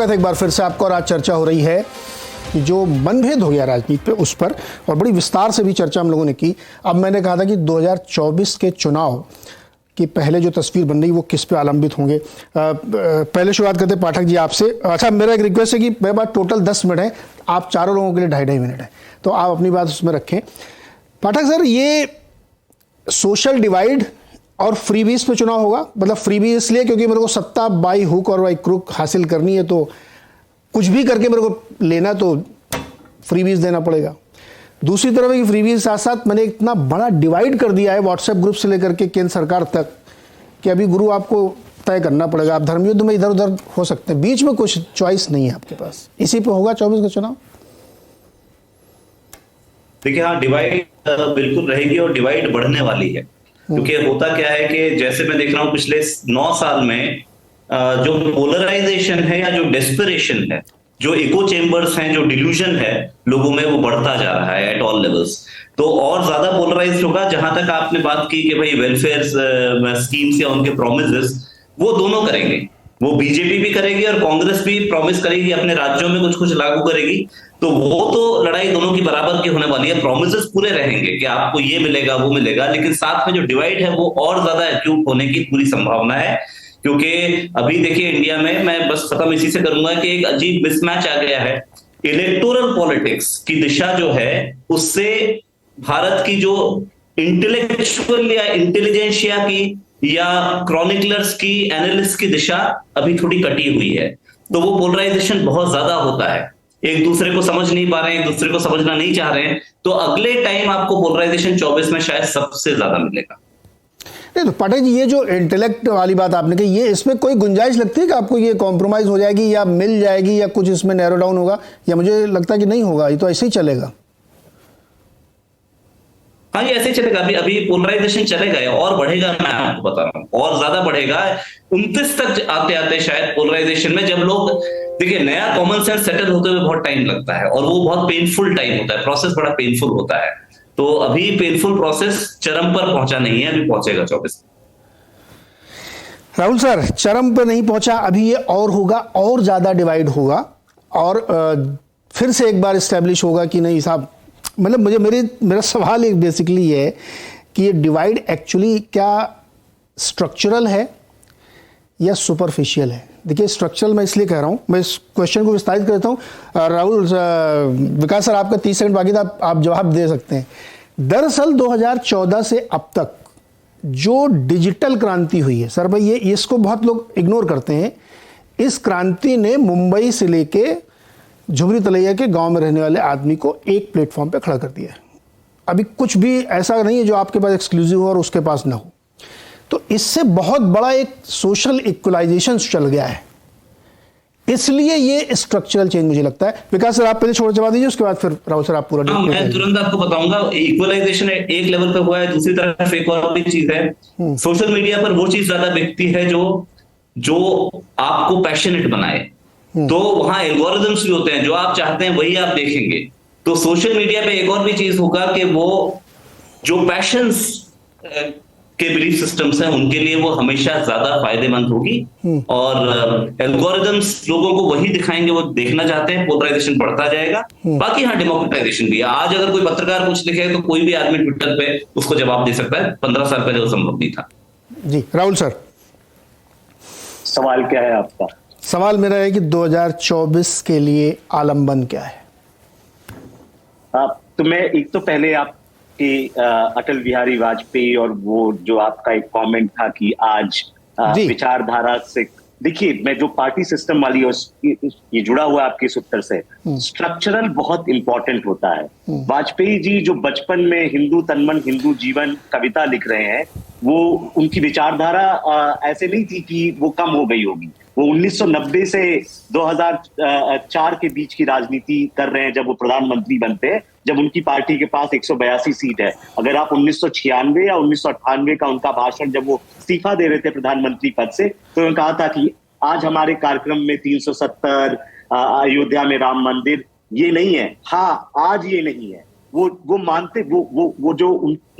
एक बार फिर से आपको और आज चर्चा हो रही है कि जो मनभेद हो गया राजनीति पे उस पर, और बड़ी विस्तार से भी चर्चा हम लोगों ने की। अब मैंने कहा था कि 2024 के चुनाव की पहले जो तस्वीर बन रही वो किस पे आलंबित होंगे। पहले शुरुआत करते पाठक जी आपसे। अच्छा, मेरा एक रिक्वेस्ट है कि मेरे पास टोटल 10 मिनट है, आप चारों लोगों के लिए 2.5 मिनट है, तो आप अपनी बात उसमें रखें। पाठक सर, ये सोशल डिवाइड और फ्रीबीज पे चुनाव होगा? मतलब फ्रीबीज इसलिए क्योंकि मेरे को सत्ता बाई हुक और बाई क्रुक हासिल करनी है, तो कुछ भी करके मेरे को लेना, तो फ्रीबीज देना पड़ेगा। दूसरी तरफ है कि फ्रीबीज साथ साथ मैंने इतना बड़ा डिवाइड कर दिया है व्हाट्सएप ग्रुप से लेकर के केंद्र सरकार तक कि अभी गुरु आपको तय करना पड़ेगा। आप धर्मयुद्ध में इधर उधर हो सकते हैं, बीच में कुछ चॉइस नहीं है आपके पास। इसी पे होगा 24 का चुनाव? देखिए, हाँ, डिवाइड बिल्कुल रहेगी और डिवाइड बढ़ने वाली है। क्योंकि होता क्या है कि जैसे मैं देख रहा हूं पिछले 9 साल में जो पोलराइजेशन है या जो डेस्परेशन है, जो इको चेम्बर्स हैं, जो डिल्यूजन है लोगों में, वो बढ़ता जा रहा है एट ऑल लेवल्स। तो और ज्यादा पोलराइज होगा। जहां तक आपने बात की कि भाई वेलफेयर स्कीम्स या उनके प्रोमिसेस, वो दोनों करेंगे। वो बीजेपी भी करेगी और कांग्रेस भी प्रॉमिस करेगी, अपने राज्यों में कुछ कुछ लागू करेगी। तो वो तो लड़ाई दोनों की बराबर की होने वाली है। प्रोमिसेस पूरे रहेंगे कि आपको ये मिलेगा वो मिलेगा, लेकिन साथ में जो डिवाइड है वो और ज्यादा एक्यूट होने की पूरी संभावना है। क्योंकि अभी देखिए इंडिया में, मैं बस खत्म इसी से करूंगा कि एक अजीब मिसमैच आ गया है। इलेक्टोरल पॉलिटिक्स की दिशा जो है उससे भारत की जो इंटेलेक्चुअल या इंटेलिजेंशिया की या क्रॉनिकलर्स की, एनालिस्ट की दिशा अभी थोड़ी कटी हुई है। तो वो पोलराइजेशन बहुत ज्यादा होता है, एक दूसरे को समझ नहीं पा रहे हैं, एक दूसरे को समझना नहीं चाह रहे हैं। तो अगले टाइम आपको पोलराइजेशन 24 में शायद सबसे ज्यादा मिलेगा। नहीं तो पाठक जी, ये जो इंटेलेक्ट वाली बात आपने कही, ये इसमें कोई गुंजाइश लगती है कि आपको ये कॉम्प्रोमाइज हो जाएगी या मिल जाएगी या कुछ इसमें नैरो डाउन होगा? या मुझे लगता है कि नहीं होगा, ये तो ऐसे ही चलेगा। हाँ, ये ऐसे ही चलेगा। अभी पोलराइजेशन चलेगा और बढ़ेगा। मैं आपको बता रहा हूँ और ज्यादा बढ़ेगा। 29 तक आते आते शायद पोलराइजेशन में, जब लोग, देखिए, नया कॉमन सेंस सेटल होते हुए बहुत टाइम लगता है और वो बहुत पेनफुल टाइम होता है, प्रोसेस बड़ा पेनफुल होता है। तो अभी पेनफुल प्रोसेस चरम पर पहुंचा नहीं है, अभी पहुंचेगा 24। राहुल सर, चरम पर नहीं पहुंचा, अभी ये और होगा, और ज्यादा डिवाइड होगा, और फिर से एक बार स्टैब्लिश होगा कि नहीं साहब। मतलब मेरा सवाल एक बेसिकली ये है कि ये डिवाइड एक्चुअली क्या स्ट्रक्चरल है या सुपरफिशियल है? देखिए, स्ट्रक्चरल मैं इसलिए कह रहा हूँ, मैं इस क्वेश्चन को विस्तारित करता हूँ। राहुल, विकास सर, आपका 30 सेकंड बाकी था, आप जवाब दे सकते हैं। दरअसल 2014 से अब तक जो डिजिटल क्रांति हुई है सर भाई, ये इसको बहुत लोग इग्नोर करते हैं। इस क्रांति ने मुंबई से लेके झुमरी तलैया के गांव में रहने वाले आदमी को एक प्लेटफॉर्म पे खड़ा कर दिया है। अभी कुछ भी ऐसा नहीं है जो आपके पास एक्सक्लूसिव हो और उसके पास ना हो। तो इससे बहुत बड़ा एक सोशल इक्वलाइजेशन चल गया है, इसलिए ये स्ट्रक्चरल चेंज मुझे लगता है। विकास सर, आप पहले छोड़ जवाब दीजिए, उसके बाद फिर राहुल सर आप पूरा। मैं तुरंत आपको बताऊंगा। इक्वलाइजेशन एक लेवल पे हुआ है, दूसरी तरफ एक और भी चीज है। सोशल मीडिया पर वो चीज ज्यादा बिकती है जो आपको पैशनेट बनाए। तो वहां एल्गोरिदम्स भी होते हैं, जो आप चाहते हैं वही आप देखेंगे। तो सोशल मीडिया पे एक और भी चीज होगा कि वो जो पैशंस के बिलीफ सिस्टम्स हैं उनके लिए वो हमेशा ज्यादा फायदेमंद होगी। और एल्गोरिदम्स लोगों को वही दिखाएंगे वो देखना चाहते हैं। पोलराइजेशन बढ़ता जाएगा। बाकी हाँ, डेमोक्रेटाइजेशन भी है। आज अगर कोई पत्रकार कुछ लिखे तो कोई भी आदमी ट्विटर पे उसको जवाब दे सकता है। 15 साल पहले वो संभव नहीं था। जी राहुल सर, सवाल क्या है आपका? सवाल मेरा है कि 2024 के लिए आलम्बन क्या है? तो मैं एक तो पहले आपके अटल बिहारी वाजपेयी और वो जो आपका एक कमेंट था कि आज विचारधारा से, देखिए, मैं जो पार्टी सिस्टम वाली ये जुड़ा हुआ आपके इस उत्तर से, स्ट्रक्चरल बहुत इंपॉर्टेंट होता है। वाजपेयी जी जो बचपन में हिंदू तन हिंदू जीवन कविता लिख रहे हैं, वो उनकी विचारधारा ऐसे नहीं थी कि वो कम हो गई होगी। वो 1990 से 2004 के बीच की राजनीति कर रहे हैं जब वो प्रधानमंत्री बनते हैं, जब उनकी पार्टी के पास 182 सीट है। अगर आप 1996 या 1998 का उनका भाषण, जब वो इस्तीफा दे रहे थे प्रधानमंत्री पद से, तो उन्होंने कहा था कि आज हमारे कार्यक्रम में 370, अयोध्या में राम मंदिर, ये नहीं है। हाँ, आज ये नहीं है। वो मानते, वो जो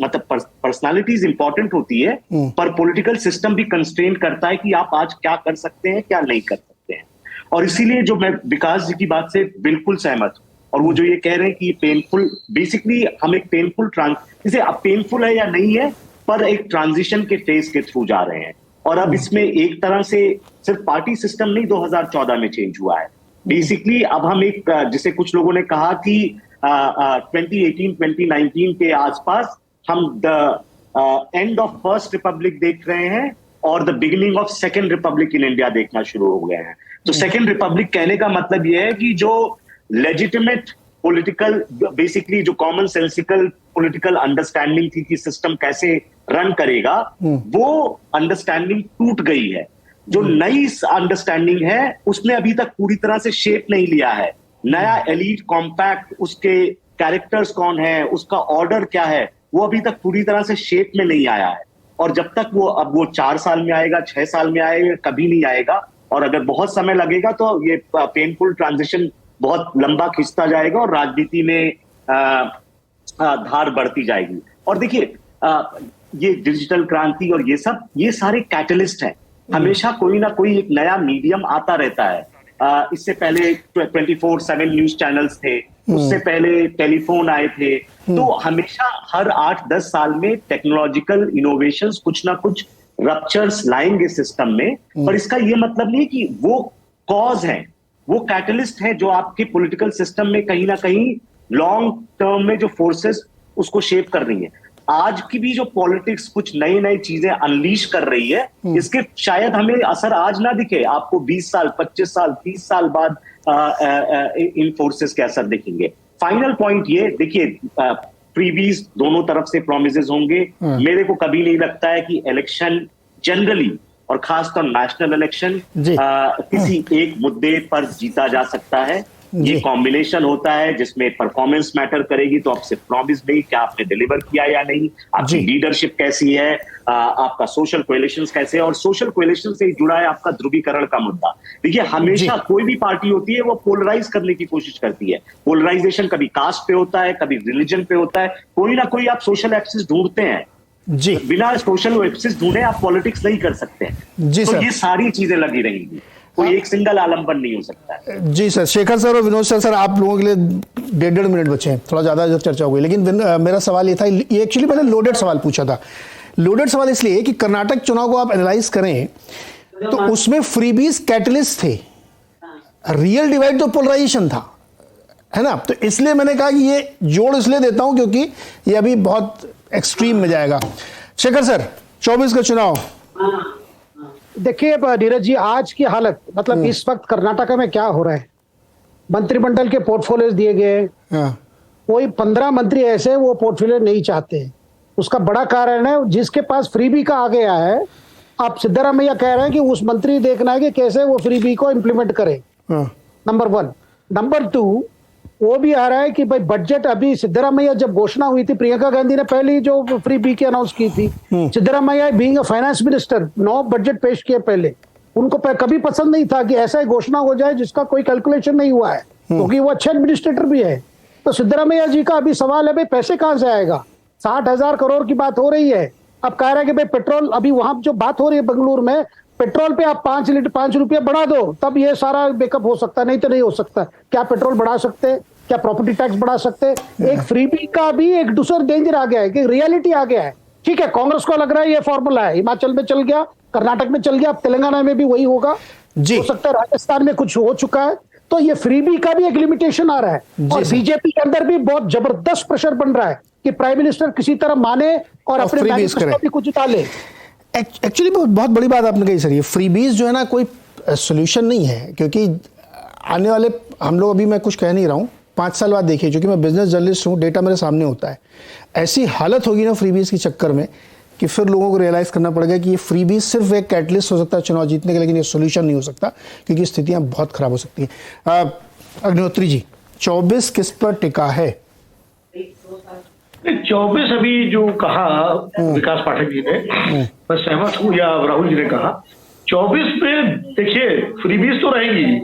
मतलब पर्सनालिटीज इंपॉर्टेंट होती है, पर पॉलिटिकल सिस्टम भी कंस्ट्रेन करता है कि आप आज क्या कर सकते हैं, क्या नहीं कर सकते हैं। और इसीलिए जो मैं विकास जी की बात से बिल्कुल सहमत हूं, और वो जो ये कह रहे हैं कि पेनफुल, बेसिकली हम एक पेनफुल जैसे अब पेनफुल है या नहीं है, पर एक ट्रांजिशन के फेज के थ्रू जा रहे हैं। और अब इसमें एक तरह से सिर्फ पार्टी सिस्टम नहीं 2014 में चेंज हुआ है, बेसिकली अब हम एक, जिसे कुछ लोगों ने कहा कि 2018-2019 के आसपास हम the end of first Republic देख रहे हैं और the beginning of second Republic in India देखना शुरू हो गए हैं। तो सेकेंड रिपब्लिक कहने का मतलब यह है कि जो लेजिटिमेट पॉलिटिकल, बेसिकली जो कॉमन सेंसिकल पॉलिटिकल अंडरस्टैंडिंग थी कि सिस्टम कैसे रन करेगा, वो अंडरस्टैंडिंग टूट गई है। जो नई अंडरस्टैंडिंग है उसने अभी तक पूरी तरह से शेप नहीं लिया है। नया एलीट कॉम्पैक्ट, उसके कैरेक्टर्स कौन है, उसका ऑर्डर क्या है, वो अभी तक पूरी तरह से शेप में नहीं आया है। और जब तक अब वो 4 साल में आएगा, 6 साल में आएगा, कभी नहीं आएगा। और अगर बहुत समय लगेगा तो ये पेनफुल ट्रांजिशन बहुत लंबा खिंचता जाएगा और राजनीति में धार बढ़ती जाएगी। और देखिए ये डिजिटल क्रांति और ये सारे कैटलिस्ट हैं। हमेशा कोई ना कोई एक नया मीडियम आता रहता है। इससे पहले 24/7 न्यूज चैनल्स थे, उससे पहले टेलीफोन आए थे। तो हमेशा हर 8-10 साल में टेक्नोलॉजिकल इनोवेशंस कुछ ना कुछ रप्चर्स लाएंगे सिस्टम में। पर इसका ये मतलब नहीं कि वो कॉज है, वो कैटलिस्ट है जो आपके पॉलिटिकल सिस्टम में कहीं ना कहीं लॉन्ग टर्म में जो फोर्सेस उसको शेप कर रही है। आज की भी जो पॉलिटिक्स कुछ नई नई चीजें अनलीश कर रही है, इसके शायद हमें असर आज ना दिखे, आपको 20 साल, 25 साल, 30 साल बाद इन फोर्सेस के असर दिखेंगे। फाइनल पॉइंट ये देखिए, फ्रीबीज दोनों तरफ से प्रोमिसेस होंगे। मेरे को कभी नहीं लगता है कि इलेक्शन जनरली और खासतौर नेशनल इलेक्शन किसी एक मुद्दे पर जीता जा सकता है। ये कॉम्बिनेशन होता है जिसमें परफॉर्मेंस मैटर करेगी। तो आपसे प्रॉमिस नहीं, क्या आपने डिलीवर किया या नहीं, आपकी लीडरशिप कैसी है, आपका सोशल कोएलिशंस कैसे है। और सोशल कोएलिशन से जुड़ा है आपका ध्रुवीकरण का मुद्दा। देखिए हमेशा कोई भी पार्टी होती है वो पोलराइज करने की कोशिश करती है। पोलराइजेशन कभी कास्ट पे होता है, कभी रिलीजन पे होता है, कोई ना कोई आप सोशल एक्सिस ढूंढते हैं जी। बिना सोशल एक्सिस ढूंढे आप पॉलिटिक्स नहीं कर सकते जी। तो ये सारी चीजें लगी रहेंगी, कोई एक सिंगल आलम्बन नहीं हो सकता है जी। सर शेखर सर और विनोद सर, आप लोगों के लिए 1.5 मिनट बचे हैं, थोड़ा ज्यादा चर्चा हो गई। लेकिन मेरा सवाल ये था, ये एक्चुअली मैंने लोडेड सवाल पूछा था। लोडेड सवाल इसलिए कि कर्नाटक चुनाव को आप एनालाइज करें तो उसमें फ्रीबीज कैटलिस्ट थे, रियल डिवाइड तो पोलराइजेशन था, है ना। तो इसलिए मैंने कहा कि ये जोड़ इसलिए देता हूं क्योंकि ये अभी बहुत एक्सट्रीम में जाएगा। शेखर सर, 24 का चुनाव देखिए नीरज जी, आज की हालत मतलब इस वक्त कर्नाटक में क्या हो रहा है, मंत्रिमंडल के पोर्टफोलियोज दिए गए, कोई 15 मंत्री ऐसे वो पोर्टफोलियो नहीं चाहते। उसका बड़ा कारण है जिसके पास फ्रीबी का आ गया है। आप सिद्धरामैया कह रहे हैं कि उस मंत्री देखना है कि कैसे वो फ्रीबी को इम्प्लीमेंट करे, नंबर 1। नंबर 2, वो भी आ रहा है कि भाई बजट, अभी सिद्धरामैया जब घोषणा हुई थी, प्रियंका गांधी ने पहली जो फ्री बी की अनाउंस की थी, Siddaramaiah being a finance minister 9 budget पेश किए पहले। उनको कभी पसंद नहीं था कि ऐसा घोषणा हो जाए जिसका कोई कैलकुलेशन नहीं हुआ है, क्योंकि वो अच्छे एडमिनिस्ट्रेटर भी है। तो सिद्धरामैया जी का अभी सवाल है भाई पैसे कहां से आएगा। 60,000 करोड़ की बात हो रही है। अब कह रहा है कि भाई पेट्रोल, अभी वहां जो बात हो रही है बेंगलुरु में, पेट्रोल पे आप 5 रुपया बढ़ा दो तब ये सारा बेकअप हो सकता है, नहीं तो नहीं हो सकता। क्या पेट्रोल बढ़ा सकते हैं, क्या प्रॉपर्टी टैक्स बढ़ा सकते हैं। एक फ्रीबी का भी एक दूसरा डेंजर आ गया है कि रियलिटी आ गया है। ठीक है, कांग्रेस को लग रहा है ये फॉर्मूला है, हिमाचल में चल गया, कर्नाटक में चल गया, अब तेलंगाना में भी वही होगा जी। हो सकता है राजस्थान में कुछ हो चुका है। तो ये फ्रीबी का भी एक लिमिटेशन आ रहा है। और बीजेपी के अंदर भी बहुत जबरदस्त प्रेशर बन रहा है कि प्राइम मिनिस्टर किसी तरह माने और अपने मैनिफेस्टो भी कुछ डाले। एक्चुअली बहुत बड़ी बात आपने कही सर, ये फ्रीबीज जो है ना कोई सोल्यूशन नहीं है, क्योंकि आने वाले हम लोग, अभी मैं कुछ कह नहीं रहा हूँ, 5 साल बाद देखिए, क्योंकि मैं बिजनेस जर्नलिस्ट हूँ, डेटा मेरे सामने होता है, ऐसी हालत होगी ना फ्रीबीज के चक्कर में कि फिर लोगों को रियलाइज़ करना पड़ेगा कि ये फ्रीबीज सिर्फ एक कैटलिस्ट हो सकता है चुनाव जीतने का, लेकिन ये सोल्यूशन नहीं हो सकता, क्योंकि स्थितियाँ बहुत खराब हो सकती हैं। अग्निहोत्री जी, 24 किस पर टिका है? 24 अभी जो कहा विकास पाठक जी ने, मैं सहमत हूँ, या राहुल जी ने कहा 24 में देखिए फ्रीबीज तो रहेगी,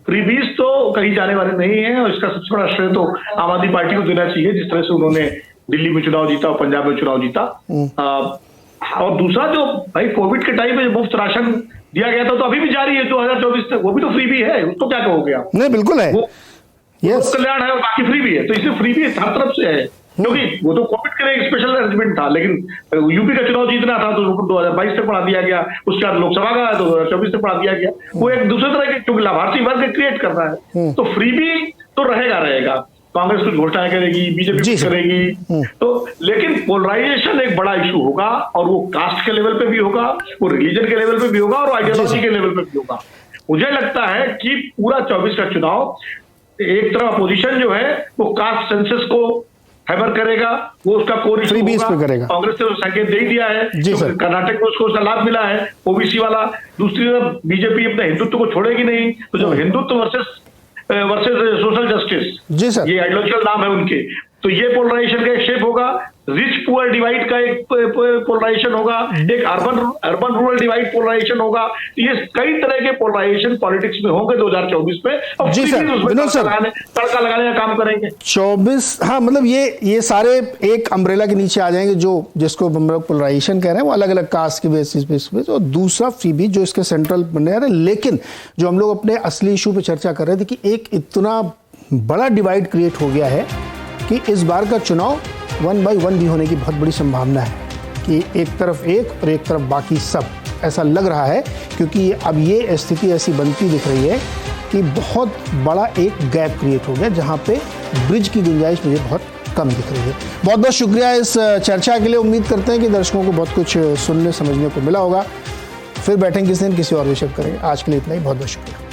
फ्रीबीज तो कहीं जाने वाले नहीं है। और इसका सबसे बड़ा श्रेय तो आम आदमी पार्टी को देना चाहिए, जिस तरह से उन्होंने दिल्ली में चुनाव जीता और पंजाब में चुनाव जीता। और दूसरा जो भाई कोविड के टाइम में मुफ्त राशन दिया गया था, तो अभी भी जारी है 2024 तक, वो भी तो फ्री भी है, उसको क्या कहोगे आप? नहीं बिल्कुल है, वो कल्याण है और बाकी फ्री भी है, तो इसमें फ्री भी हर तरफ से है, क्योंकि वो तो कोविड के लिए एक स्पेशल अरेंजमेंट था, लेकिन यूपी का चुनाव जीतना था तो 2022 तक बढ़ा दिया गया, उसके बाद लोकसभा का 2024 तक बढ़ा दिया गया। वो एक दूसरे तरह के, क्योंकि लाभार्थी वर्ग क्रिएट कर रहा है, तो फ्री भी तो रहेगा। कांग्रेस कुछ घोषणाएं करेगी, बीजेपी कुछ करेगी, तो लेकिन पोलराइजेशन एक बड़ा इशू होगा, और वो कास्ट के लेवल पे भी होगा, वो रिलीजन के लेवल पे भी होगा, और आइडियोलॉजी के लेवल पे भी होगा। मुझे लगता है कि पूरा 24 का चुनाव एक तरफ अपोजिशन जो है वो कास्ट सेंसस को फेवर करेगा, वो उसका कोर इशू होगा। कांग्रेस ने संकेत दे दिया है, कर्नाटक में उसको लाभ मिला है ओबीसी वाला। दूसरी तरफ बीजेपी अपने हिंदुत्व को छोड़ेगी नहीं, तो जब हिंदुत्व वर्सेस सोशल जस्टिस, ये आइडियोलॉजिकल नाम है उनके, तो ये पोलराइजेशन का एक शेप होगा। रिच पुअर डिवाइड का एक पोलराइजेशन होगा, एक अर्बन रूरल डिवाइड पोलराइजेशन होगा। ये कई तरह के पोलराइजेशन पॉलिटिक्स में होंगे 2024 में, और तड़का लगाने का काम करेंगे 24। हाँ, मतलब ये सारे एक अम्ब्रेला के नीचे आ जाएंगे, जो जिसको हम लोग पोलराइजेशन कह रहे हैं, वो अलग अलग कास्ट की बेसिस पे, और दूसरा फ्रीबी जो इसके सेंट्रल बने रहे। लेकिन जो हम लोग अपने असली इशू पे चर्चा कर रहे थे कि एक इतना बड़ा डिवाइड क्रिएट हो गया है कि इस बार का चुनाव 1 by 1 भी होने की बहुत बड़ी संभावना है, कि एक तरफ एक और एक तरफ बाकी सब, ऐसा लग रहा है। क्योंकि अब ये स्थिति ऐसी बनती दिख रही है कि बहुत बड़ा एक गैप क्रिएट हो गया, जहाँ पे ब्रिज की गुंजाइश मुझे बहुत कम दिख रही है। बहुत बहुत शुक्रिया इस चर्चा के लिए। उम्मीद करते हैं कि दर्शकों को बहुत कुछ सुनने समझने को मिला होगा। फिर बैठेंगे किसी दिन किसी और विषय करेंगे। आज के लिए इतना ही, बहुत बहुत शुक्रिया।